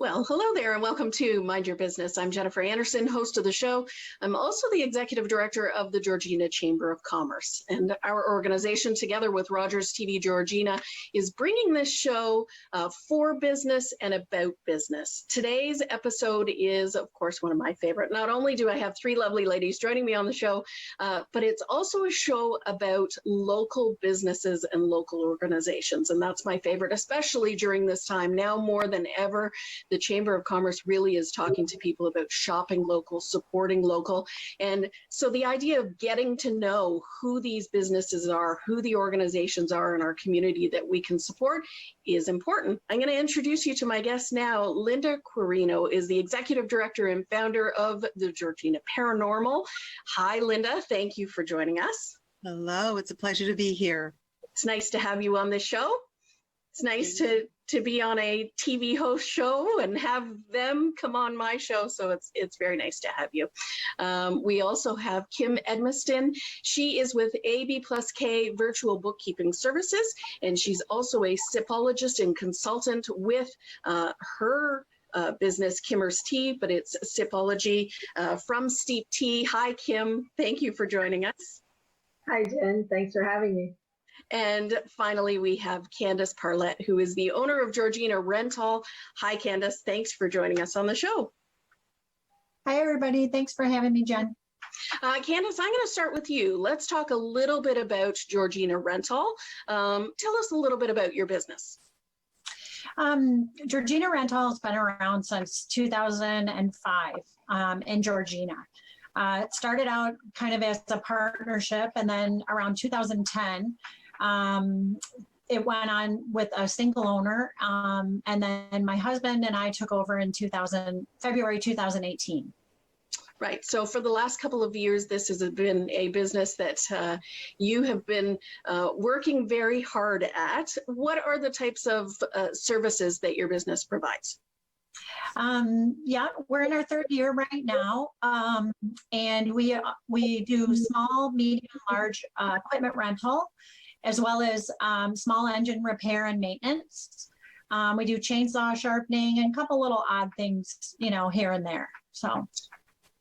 Well, hello there and welcome to Mind Your Business. I'm Jennifer Anderson, host of the show. I'm also the executive director of the Georgina Chamber of Commerce. And our organization, together with Rogers TV Georgina, is bringing this show for business and about business. Today's episode is, of course, one of my favorite. Not only do I have three lovely ladies joining me on the show, but it's also a show about local businesses and local organizations. And that's my favorite, especially during this time. Now more than ever, the Chamber of Commerce really is talking to people about shopping local, supporting local. And so the idea of getting to know who these businesses are, who the organizations are in our community that we can support is important. I'm going to introduce you to my guest now. Linda Quirino is the executive director and founder of the Georgina Paranormal. Hi, Linda. Thank you for joining us. Hello. It's a pleasure to be here. It's nice to have you on this show. It's nice to be on a TV host show and have them come on my show. So it's very nice to have you. We also have Kim Edmiston. She is with AB+K Virtual Bookkeeping Services, and she's also a SIPologist and consultant with her business, Kimmer's Tea, but it's SIPology from Steep Tea. Hi, Kim. Thank you for joining us. Hi, Jen. Thanks for having me. And finally, we have Candace Parlett, who is the owner of Georgina Rental. Hi, Candace. Thanks for joining us on the show. Hi, everybody. Thanks for having me, Jen. Candace, I'm going to start with you. Let's talk a little bit about Georgina Rental. Tell us a little bit about your business. Georgina Rental has been around since 2005 in Georgina. It started out kind of as a partnership, and then around 2010, it went on with a single owner, and then my husband and I took over in February 2018. Right. So for the last couple of years, this has been a business that you have been working very hard at. What are the types of services that your business provides? Yeah, we're in our third year right now, and we do small, medium, large equipment rental, as well as small engine repair and maintenance. We do chainsaw sharpening and a couple little odd things, here and there. So.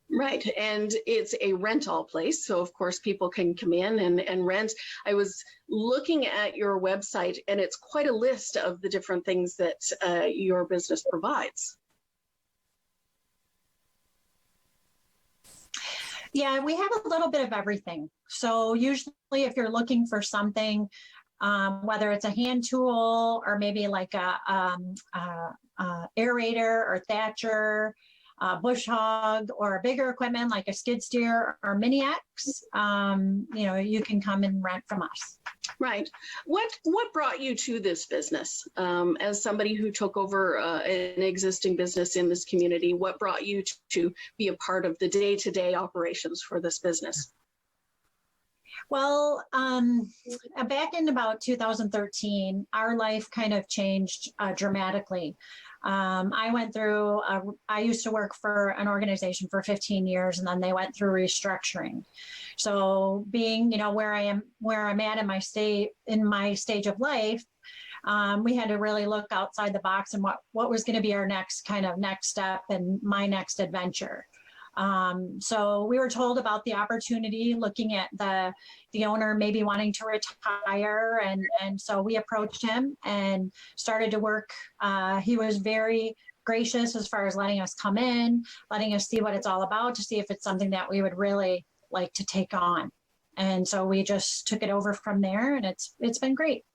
Right. And it's a rental place. So, of course, people can come in and rent. I was looking at your website, and it's quite a list of the different things that your business provides. Yeah, we have a little bit of everything. So usually if you're looking for something, whether it's a hand tool or maybe like a aerator or thatcher, bush hog, or a bigger equipment like a skid steer or mini X, you can come and rent from us. Right. What brought you to this business? As somebody who took over an existing business in this community, what brought you to be a part of the day-to-day operations for this business? Well, back in about 2013, our life kind of changed dramatically. I used to work for an organization for 15 years, and then they went through restructuring. So being, where I'm at in my stage of life, we had to really look outside the box and what was going to be our next step and my next adventure. So we were told about the opportunity, looking at the owner maybe wanting to retire. And so we approached him and started to work. He was very gracious as far as letting us come in, letting us see what it's all about, to see if it's something that we would really like to take on. And so we just took it over from there, and it's been great.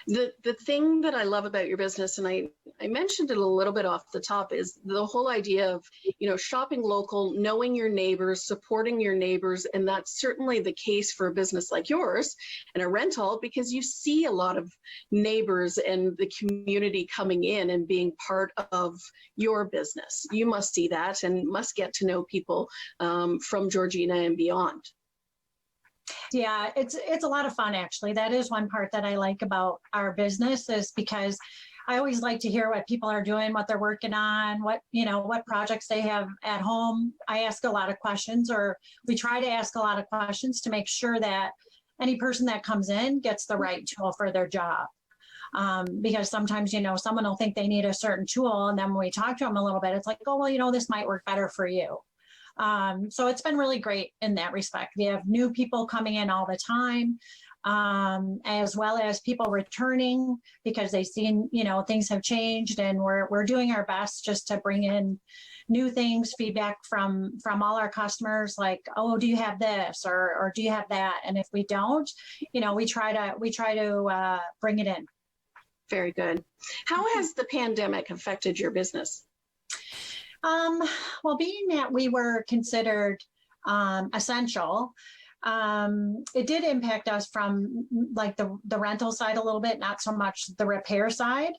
The thing that I love about your business, and I mentioned it a little bit off the top, is the whole idea of, shopping local, knowing your neighbors, supporting your neighbors. And that's certainly the case for a business like yours and a rental, because you see a lot of neighbors and the community coming in and being part of your business. You must see that and must get to know people from Georgina and beyond. Yeah, it's a lot of fun, actually. That is one part that I like about our business, is because I always like to hear what people are doing, what they're working on, what projects they have at home. I ask a lot of questions, or we try to ask a lot of questions to make sure that any person that comes in gets the right tool for their job. Because sometimes, someone will think they need a certain tool. And then when we talk to them a little bit, it's like, oh, well, this might work better for you. So it's been really great in that respect. We have new people coming in all the time, as well as people returning because they've seen, things have changed, and we're doing our best just to bring in new things, feedback from all our customers, like, oh, do you have this or do you have that? And if we don't, we try to bring it in. Very good. How has the pandemic affected your business? Well, being that we were considered essential, it did impact us from like the rental side a little bit, not so much the repair side,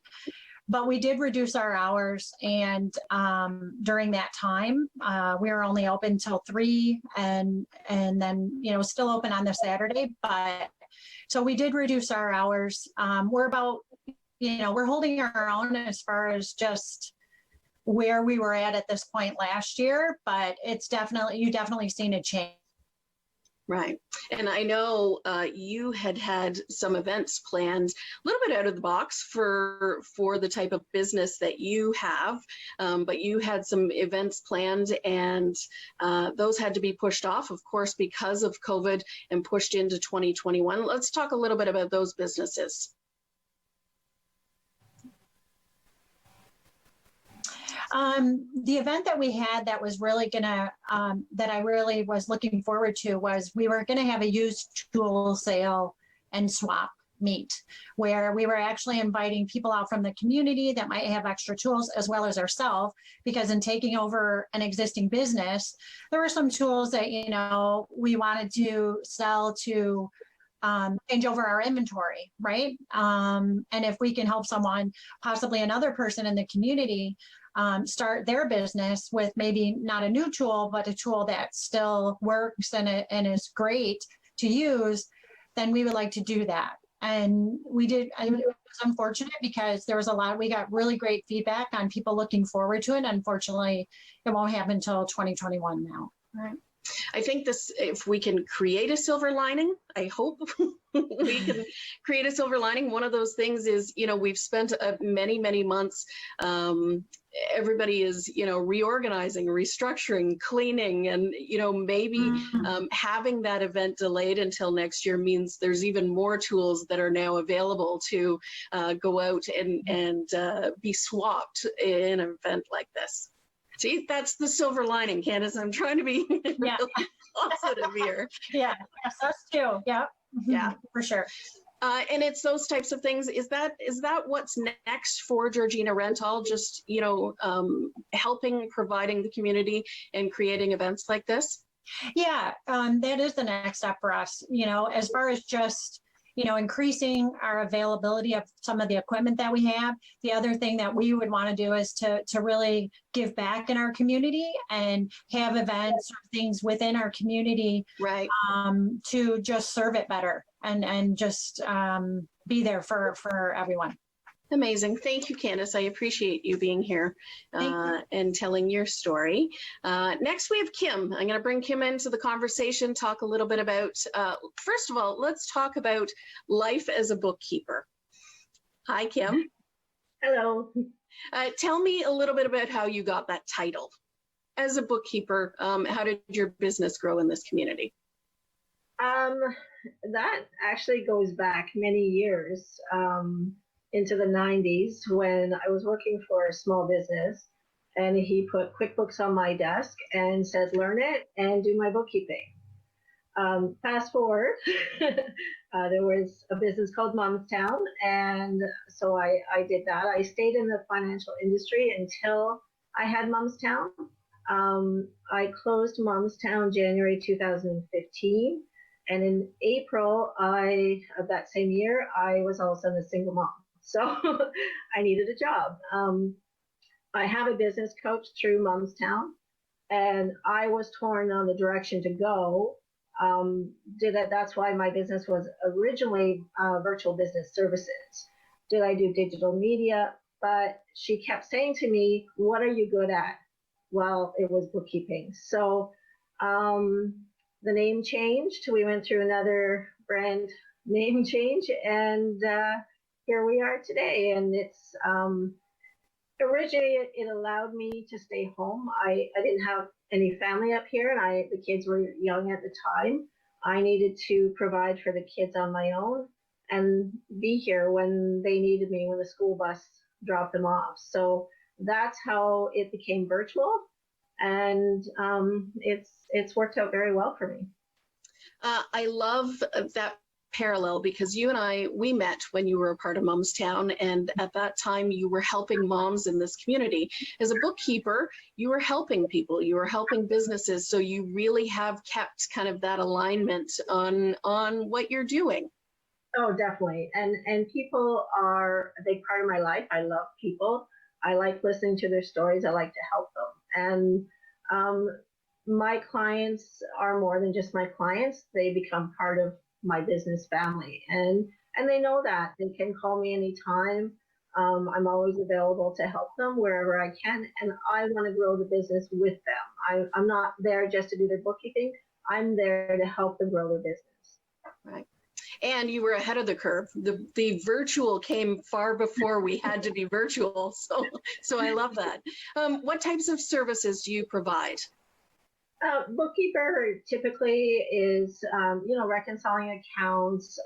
but we did reduce our hours. And during that time, we were only open till 3 and then, still open on the Saturday. But so we did reduce our hours. We're about, we're holding our own as far as just where we were at this point last year, but you definitely seen a change. Right. And I know you had some events planned a little bit out of the box for the type of business that you have, but you had some events planned, and those had to be pushed off, of course, because of COVID, and pushed into 2021. Let's talk a little bit about those businesses. The event that we had that was really that I really was looking forward to was we were going to have a used tool sale and swap meet, where we were actually inviting people out from the community that might have extra tools, as well as ourselves, because in taking over an existing business, there were some tools that, we wanted to sell to change over our inventory, right? And if we can help someone, possibly another person in the community, start their business with maybe not a new tool, but a tool that still works and is great to use, then we would like to do that. And we did. It was unfortunate because there was we got really great feedback on people looking forward to it. Unfortunately, it won't happen until 2021 now. Right. I think if we can create a silver lining, I hope we can create a silver lining. One of those things is, we've spent many, many months, everybody is, reorganizing, restructuring, cleaning, and, maybe having that event delayed until next year means there's even more tools that are now available to go out and be swapped in an event like this. See, that's the silver lining, Candace. I'm trying to be really positive here. Yeah, yes, us too. Yeah. Yeah, for sure. And it's those types of things. Is that what's next for Georgina Rental? Just, helping, providing the community and creating events like this? Yeah, that is the next step for us, as far as just, increasing our availability of some of the equipment that we have. The other thing that we would want to do is to really give back in our community and have events or things within our community, right? To just serve it better and just be there for everyone. Amazing. Thank you, Candace. I appreciate you being here and telling your story. Next, we have Kim. I'm going to bring Kim into the conversation, talk a little bit about, first of all, let's talk about life as a bookkeeper. Hi, Kim. Hello. Tell me a little bit about how you got that title. As a bookkeeper, how did your business grow in this community? That actually goes back many years. Into the 90s, when I was working for a small business, and he put QuickBooks on my desk and said, learn it and do my bookkeeping. Fast forward, there was a business called Momstown, and so I did that. I stayed in the financial industry until I had Momstown. I closed Momstown January 2015, and in April of that same year, I was all of a sudden a single mom. So I needed a job. I have a business coach through Momstown, and I was torn on the direction to go. That's why my business was originally virtual business services. Did I do digital media? But she kept saying to me, what are you good at? Well, it was bookkeeping. So the name changed. We went through another brand name change, and here we are today. And it's originally it allowed me to stay home. I didn't have any family up here, and the kids were young at the time. I needed to provide for the kids on my own and be here when they needed me, when the school bus dropped them off. So that's how it became virtual, and it's worked out very well for me. I love that parallel, because you and we met when you were a part of Momstown, and at that time you were helping moms in this community. As a bookkeeper, you were helping people, you were helping businesses, so you really have kept kind of that alignment on what you're doing. Oh, definitely. And people are a big part of my life. I love people. I like listening to their stories. I like to help them. And my clients are more than just my clients. They become part of my business family. And they know that. They can call me anytime. I'm always available to help them wherever I can. And I want to grow the business with them. I'm not there just to do their bookkeeping. I'm there to help them grow their business. Right. And you were ahead of the curve. The virtual came far before we had to be virtual. So I love that. What types of services do you provide? Bookkeeper typically is, reconciling accounts,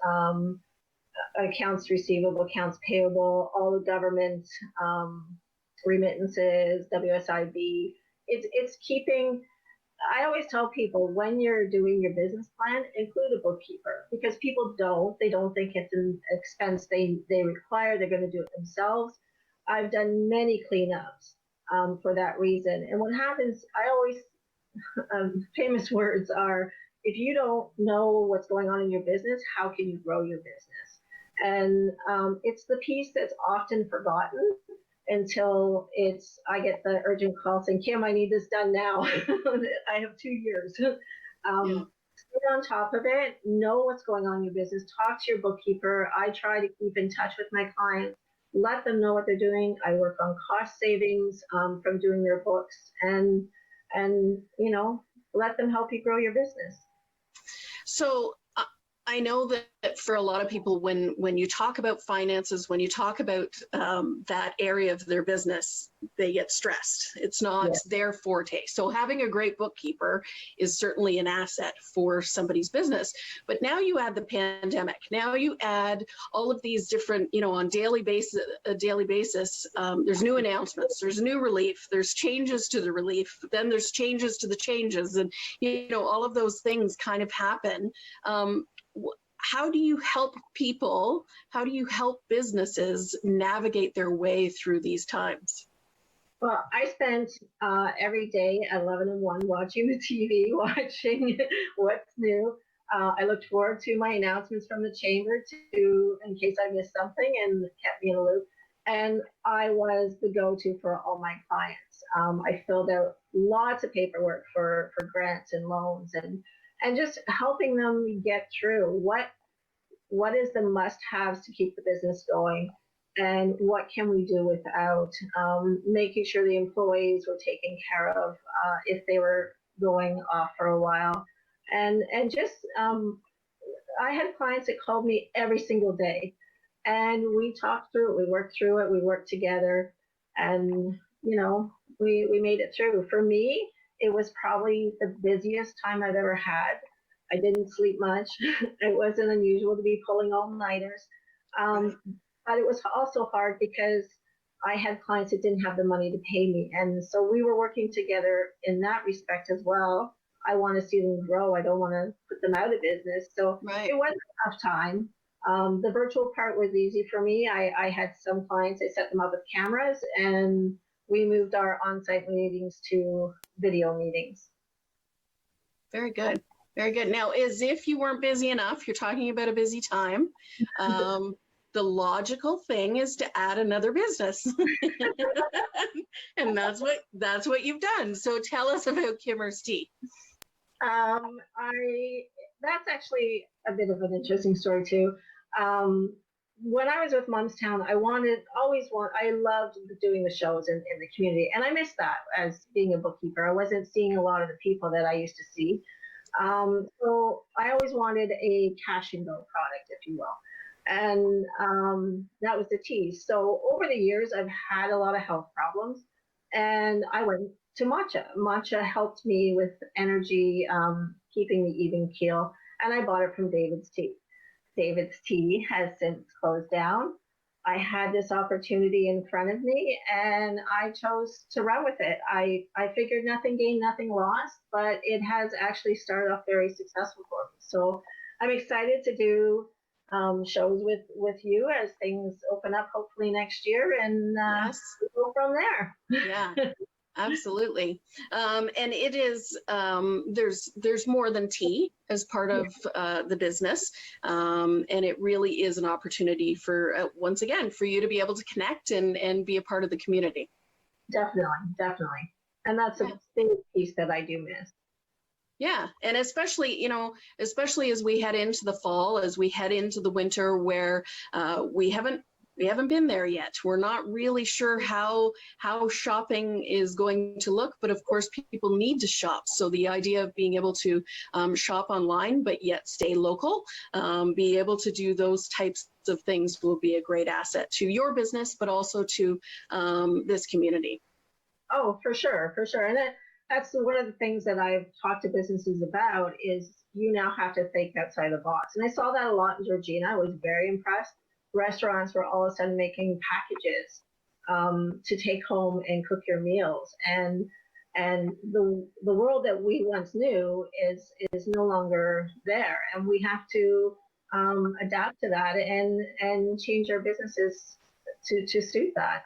accounts receivable, accounts payable, all the government remittances, WSIB. It's keeping. I always tell people, when you're doing your business plan, include a bookkeeper, because people they don't think it's an expense they require. They're going to do it themselves. I've done many cleanups for that reason. And what happens, I always, famous words are, if you don't know what's going on in your business, how can you grow your business? And it's the piece that's often forgotten until I get the urgent call saying, Kim, I need this done now. I have 2 years. Stay on top of it, know what's going on in your business, talk to your bookkeeper. I try to keep in touch with my clients, let them know what they're doing. I work on cost savings from doing their books, and let them help you grow your business. So I know that for a lot of people, when you talk about finances, when you talk about that area of their business, they get stressed. It's not their forte. So having a great bookkeeper is certainly an asset for somebody's business. But now you add the pandemic. Now you add all of these different, on a daily basis, there's new announcements, there's new relief, there's changes to the relief, then there's changes to the changes, and all of those things kind of happen. How do you help people? How do you help businesses navigate their way through these times? Well, I spent every day at 11 and 1 watching the TV, watching what's new. I looked forward to my announcements from the chamber in case I missed something, and kept me in a loop. And I was the go-to for all my clients. I filled out lots of paperwork for grants and loans, and just helping them get through what is the must-haves to keep the business going, and what can we do without, making sure the employees were taken care of if they were going off for a while. And just, I had clients that called me every single day, and we talked through it, we worked through it, we worked together, and, we made it through. For me, it was probably the busiest time I've ever had. I didn't sleep much. It wasn't unusual to be pulling all-nighters. But it was also hard because I had clients that didn't have the money to pay me. And so we were working together in that respect as well. I want to see them grow. I don't want to put them out of business. So It was a tough time. The virtual part was easy for me. I had some clients, I set them up with cameras, and we moved our on-site meetings to video meetings. Very good. Very good. Now, as if you weren't busy enough, you're talking about a busy time. The logical thing is to add another business. And that's what you've done. So tell us about Kimmer's Tea. That's actually a bit of an interesting story too. When I was with Momstown, I loved doing the shows in the community, and I missed that as being a bookkeeper. I wasn't seeing a lot of the people that I used to see. So I always wanted a cash and go product, if you will. And that was the tea. So over the years, I've had a lot of health problems, and I went to matcha. Matcha helped me with energy, keeping me even keel, and I bought it from David's Tea. David's Tea has since closed down. I had this opportunity in front of me and I chose to run with it. I figured nothing gained, nothing lost, but it has actually started off very successful for me. So I'm excited to do shows with you as things open up hopefully next year, and Yes. we'll go from there. Yeah. Absolutely. And it is, there's more than tea as part of the business. And it really is an opportunity for, once again, for you to be able to connect and be a part of the community. Definitely. And that's a big piece that I do miss. Yeah. And especially, especially as we head into the fall, as we head into the winter where we haven't been there yet. We're not really sure how shopping is going to look, but of course people need to shop. So the idea of being able to shop online, but yet stay local, be able to do those types of things will be a great asset to your business, but also to this community. Oh, for sure. And that's one of the things that I've talked to businesses about is you now have to think outside the box. And I saw that a lot in Georgina. I was very impressed. Restaurants were all of a sudden making packages to take home and cook your meals, and the world that we once knew is no longer there, and we have to adapt to that and change our businesses to suit that.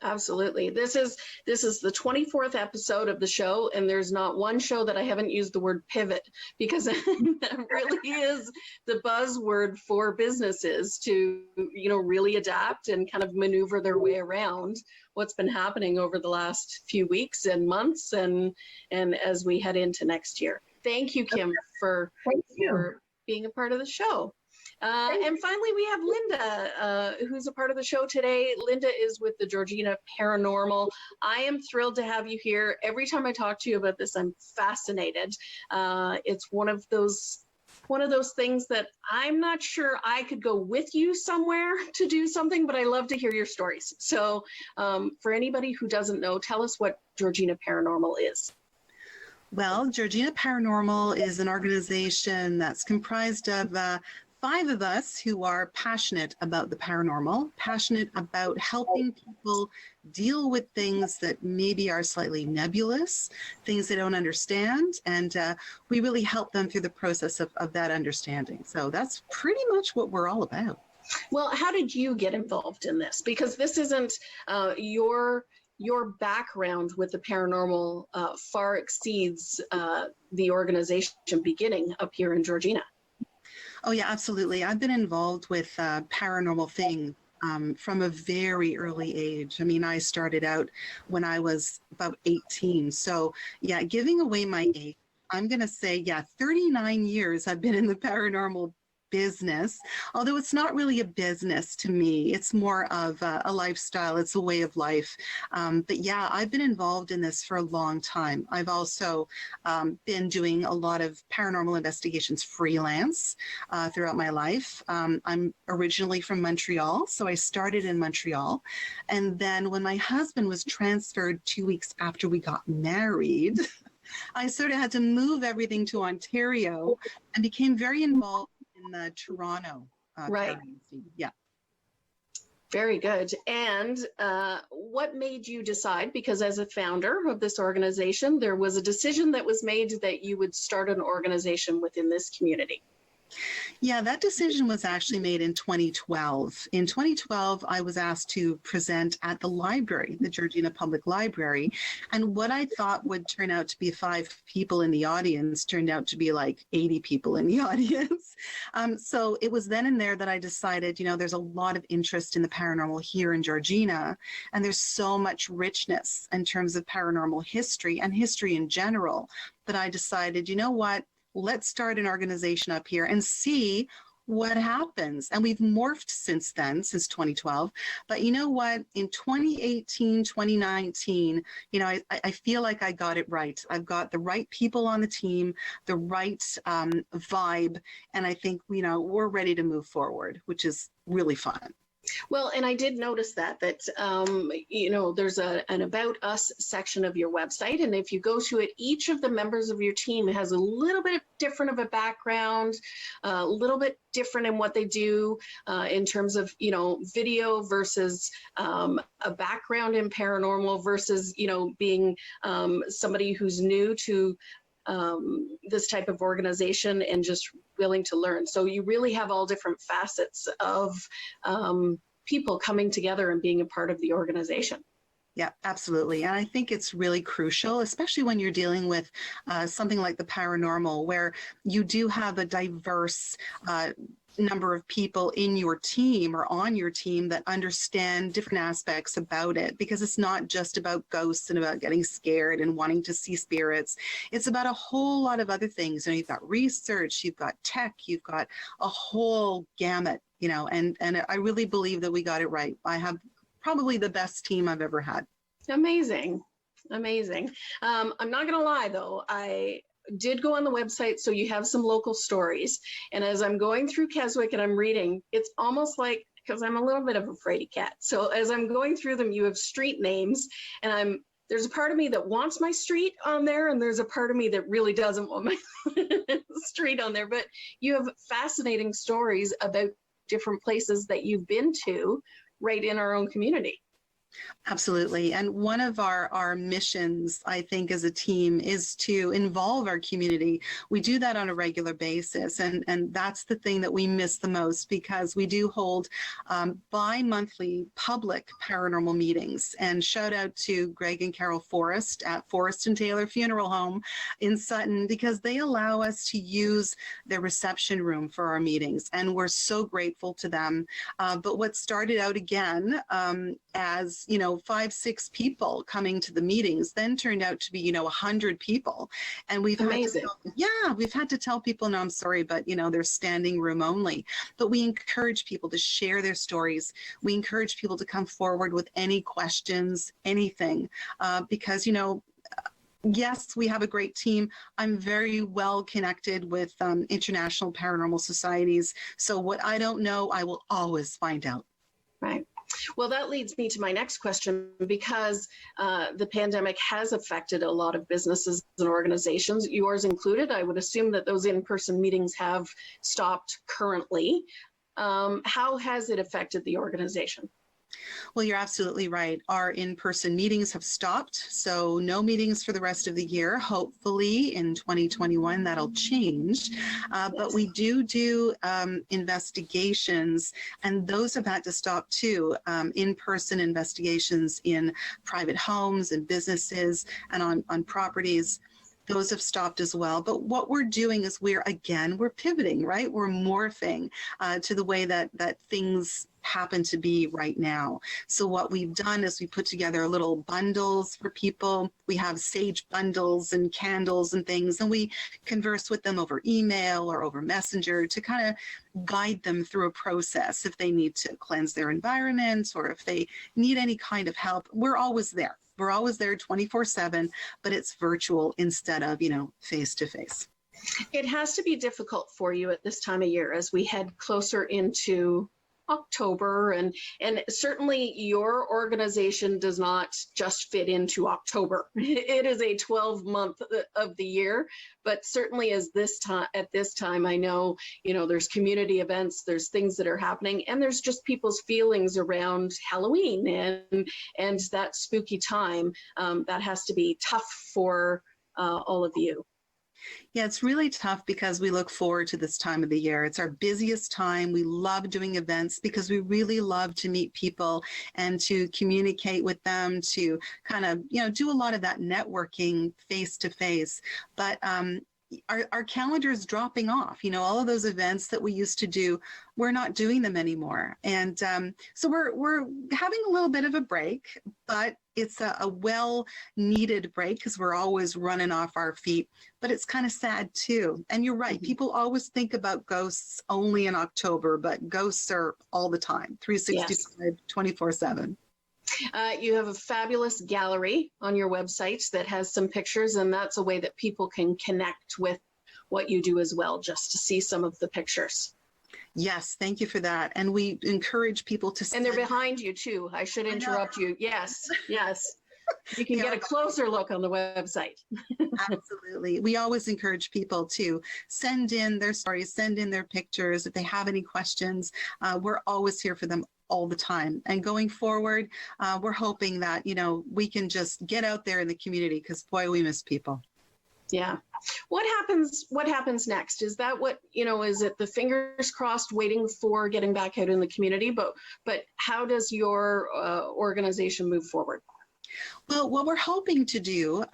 Absolutely. This is the 24th episode of the show, and there's not one show that I haven't used the word pivot, because that really is the buzzword for businesses to, really adapt and kind of maneuver their way around what's been happening over the last few weeks and months and as we head into next year. Thank you, Kim, for being a part of the show. And finally, we have Linda, who's a part of the show today. Linda is with the Georgina Paranormal. I am thrilled to have you here. Every time I talk to you about this, I'm fascinated. It's one of those things that I'm not sure I could go with you somewhere to do something, but I love to hear your stories. So for anybody who doesn't know, tell us what Georgina Paranormal is. Well, Georgina Paranormal is an organization that's comprised of 5 of us who are passionate about the paranormal, passionate about helping people deal with things that maybe are slightly nebulous, things they don't understand, and we really help them through the process of that understanding. So that's pretty much what we're all about. Well, how did you get involved in this? Because this isn't your background with the paranormal far exceeds the organization beginning up here in Georgina. Oh, yeah, absolutely. I've been involved with paranormal thing from a very early age. I mean, I started out when I was about 18. So, yeah, giving away my age, I'm going to say, 39 years I've been in the paranormal business, although it's not really a business to me. It's more of a lifestyle. It's a way of life. But yeah, I've been involved in this for a long time. I've also been doing a lot of paranormal investigations freelance throughout my life. I'm originally from Montreal, so I started in Montreal. And then when my husband was transferred 2 weeks after we got married, I sort of had to move everything to Ontario and became very involved in the Toronto right. scene. Yeah. Very good. And what made you decide, because as a founder of this organization, there was a decision that was made that you would start an organization within this community? Yeah, that decision was actually made in 2012. In 2012, I was asked to present at the library, the Georgina Public Library. And what I thought would turn out to be 5 people in the audience turned out to be like 80 people in the audience. So it was then and there that I decided, there's a lot of interest in the paranormal here in Georgina. And there's so much richness in terms of paranormal history and history in general that I decided, you know what? Let's start an organization up here and see what happens. And we've morphed since then, since 2012. But you know what? In 2018, 2019, I feel like I got it right. I've got the right people on the team, the right vibe. And I think, we're ready to move forward, which is really fun. Well, and I did notice that there's an About Us section of your website. And if you go to it, each of the members of your team has a little bit different of a background, a little bit different in what they do in terms of, video versus a background in paranormal versus, being somebody who's new to this type of organization and just willing to learn. So you really have all different facets of people coming together and being a part of the organization. Yeah, absolutely. And I think it's really crucial, especially when you're dealing with something like the paranormal, where you do have a diverse number of people in your team or on your team that understand different aspects about it, because it's not just about ghosts and about getting scared and wanting to see spirits. It's about a whole lot of other things. You've got research, you've got tech, you've got a whole gamut, and I really believe that we got it right. I have probably the best team I've ever had. Amazing. I'm not going to lie, though. I did go on the website, so you have some local stories. And as I'm going through Keswick and I'm reading, it's almost like, because I'm a little bit of a fraidy cat. So as I'm going through them, you have street names, and there's a part of me that wants my street on there, and there's a part of me that really doesn't want my street on there. But you have fascinating stories about different places that you've been to right in our own community. Absolutely. And one of our missions, I think, as a team is to involve our community. We do that on a regular basis. And that's the thing that we miss the most, because we do hold bi-monthly public paranormal meetings. And shout out to Greg and Carol Forrest at Forrest and Taylor Funeral Home in Sutton, because they allow us to use their reception room for our meetings. And we're so grateful to them. But what started out again as 5-6 people coming to the meetings then turned out to be 100 people, and we've had to tell people, no, I'm sorry, but they're standing room only. But we encourage people to share their stories. We encourage people to come forward with any questions, anything, because yes, we have a great team. I'm very well connected with international paranormal societies, so what I don't know, I will always find out. Right. Well, that leads me to my next question, because the pandemic has affected a lot of businesses and organizations, yours included. I would assume that those in-person meetings have stopped currently. How has it affected the organization? Well, you're absolutely right. Our in-person meetings have stopped, so no meetings for the rest of the year. Hopefully in 2021 that'll change. But we do investigations, and those have had to stop too. In-person investigations in private homes and businesses and on properties. Those have stopped as well. But what we're doing is we're pivoting, right? We're morphing to the way that things happen to be right now. So what we've done is we put together little bundles for people. We have sage bundles and candles and things, and we converse with them over email or over Messenger to kind of guide them through a process. If they need to cleanse their environment or if they need any kind of help, we're always there. We're always there 24/7, but it's virtual instead of, face to face. It has to be difficult for you at this time of year as we head closer into October, and certainly your organization does not just fit into October. It is a 12-month of the year, but certainly at this time, I know, there's community events, there's things that are happening, and there's just people's feelings around Halloween and that spooky time. That has to be tough for all of you. Yeah, it's really tough because we look forward to this time of the year. It's our busiest time. We love doing events because we really love to meet people and to communicate with them, to kind of, do a lot of that networking face to face. But our calendar is dropping off. All of those events that we used to do, we're not doing them anymore. And so we're having a little bit of a break, but it's a well-needed break because we're always running off our feet, but it's kind of sad too. And you're right. People always think about ghosts only in October, but ghosts are all the time, 365, 24/7. You have a fabulous gallery on your website that has some pictures, and that's a way that people can connect with what you do as well, just to see some of the pictures. Yes, thank you for that. And we encourage people to And they're behind you too. I should interrupt you. Yes, yes. You can get a closer look on the website. Absolutely. We always encourage people to send in their stories, send in their pictures. If they have any questions, we're always here for them all the time. And going forward, we're hoping that, we can just get out there in the community because, boy, we miss people. Yeah. What happens next? Is that what, is it the fingers crossed waiting for getting back out in the community? But how does your organization move forward? Well, what we're hoping to do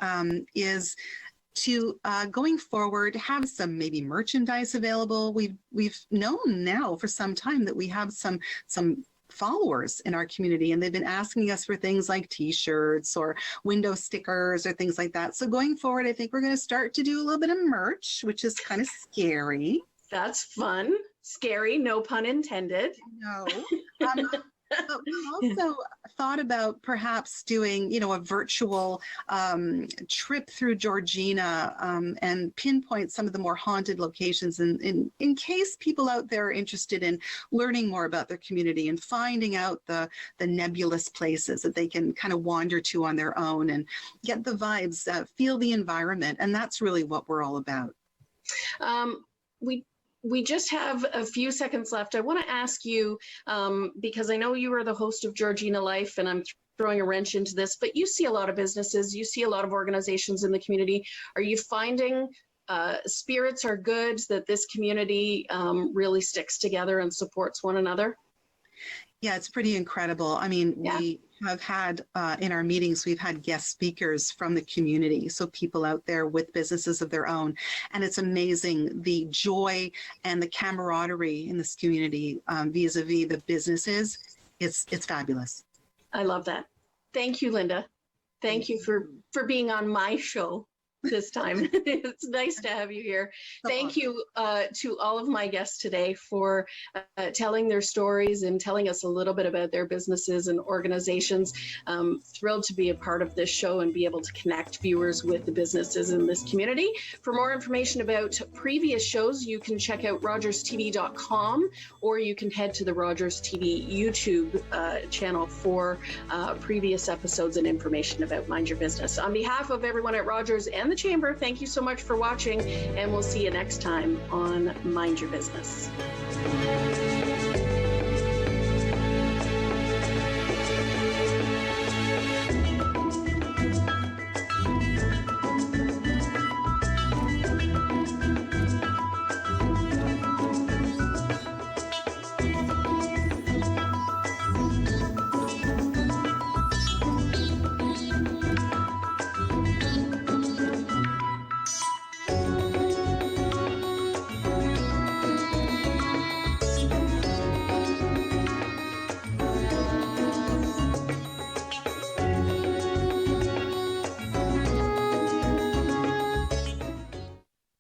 is to going forward have some maybe merchandise available. We've known now for some time that we have some followers in our community, and they've been asking us for things like t-shirts or window stickers or things like that. So going forward, I think we're going to start to do a little bit of merch, which is kind of scary. That's fun. Scary, no pun intended. No. But we also thought about perhaps doing, a virtual trip through Georgina and pinpoint some of the more haunted locations in case people out there are interested in learning more about their community and finding out the nebulous places that they can kind of wander to on their own and get the vibes, feel the environment. And that's really what we're all about. We just have a few seconds left. I want to ask you, because I know you are the host of Georgina Life, and I'm throwing a wrench into this, but you see a lot of businesses, you see a lot of organizations in the community. Are you finding spirits are good, that this community really sticks together and supports one another? Yeah, it's pretty incredible. I mean, Yeah. We have had in our meetings, we've had guest speakers from the community. So people out there with businesses of their own. And it's amazing the joy and the camaraderie in this community vis-a-vis the businesses. It's fabulous. I love that. Thank you, Linda. Thank you for being on my show this time. It's nice to have you here. Thank you to all of my guests today for telling their stories and telling us a little bit about their businesses and organizations. Thrilled to be a part of this show and be able to connect viewers with the businesses in this community. For more information about previous shows, you can check out rogerstv.com, or you can head to the Rogers TV YouTube channel for previous episodes and information about Mind Your Business. On behalf of everyone at Rogers and the Chamber, thank you so much for watching, and we'll see you next time on Mind Your Business.